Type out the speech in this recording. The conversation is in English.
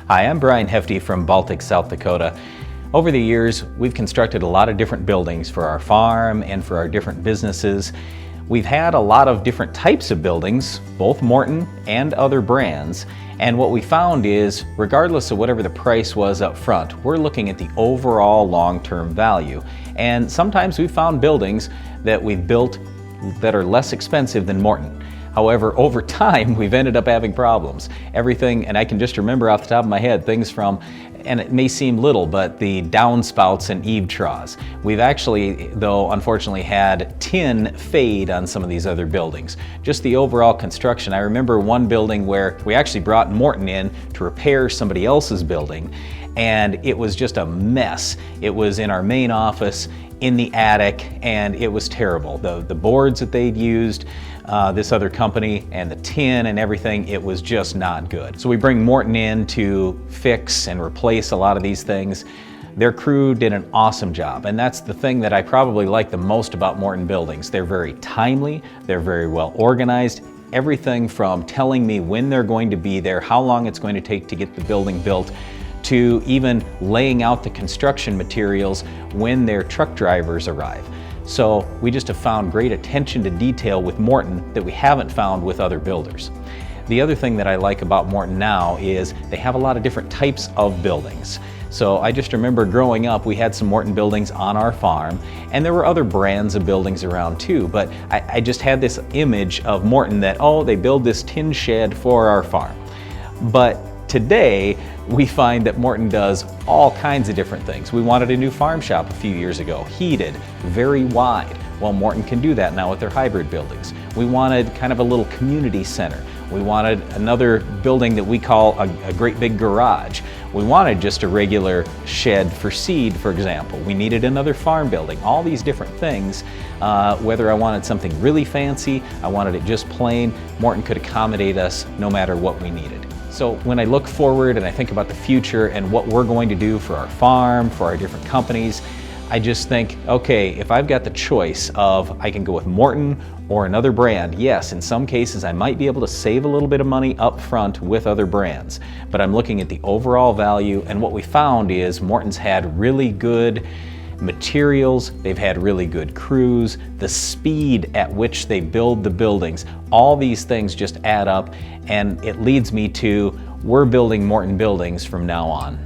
Hi, I'm Brian Hefty from Baltic, South Dakota. Over the years, we've constructed a lot of different buildings for our farm and for our different businesses. We've had a lot of different types of buildings, both Morton and other brands, and what we found is, regardless of whatever the price was up front, we're looking at the overall long-term value. And sometimes we've found buildings that we've built that are less expensive than Morton. However, over time, we've ended up having problems. Everything, and I can just remember off the top of my head, things from, and it may seem little, but the downspouts and eave troughs. We've actually, though, unfortunately had tin fade on some of these other buildings. Just the overall construction. I remember one building where we actually brought Morton in to repair somebody else's building, and it was just a mess. It was in our main office, in the attic, and it was terrible. The boards that they'd used, this other company, and the tin and everything, it was just not good. So we bring Morton in to fix and replace a lot of these things. Their crew did an awesome job, and that's the thing that I probably like the most about Morton buildings. They're very timely, they're very well organized. Everything from telling me when they're going to be there, how long it's going to take to get the building built, to even laying out the construction materials when their truck drivers arrive. So we just have found great attention to detail with Morton that we haven't found with other builders. The other thing that I like about Morton now is they have a lot of different types of buildings. So I just remember growing up, we had some Morton buildings on our farm, and there were other brands of buildings around too, but I just had this image of Morton that, oh, they build this tin shed for our farm. But today, we find that Morton does all kinds of different things. We wanted a new farm shop a few years ago, heated, very wide. Well, Morton can do that now with their hybrid buildings. We wanted kind of a little community center. We wanted another building that we call a great big garage. We wanted just a regular shed for seed, for example. We needed another farm building, all these different things. Whether I wanted something really fancy, I wanted it just plain, Morton could accommodate us no matter what we needed. So when I look forward and I think about the future and what we're going to do for our farm, for our different companies, I just think, okay, if I've got the choice of I can go with Morton or another brand, yes, in some cases I might be able to save a little bit of money up front with other brands, but I'm looking at the overall value, and what we found is Morton's had really good materials, they've had really good crews, the speed at which they build the buildings, all these things just add up, and it leads me to we're building Morton buildings from now on.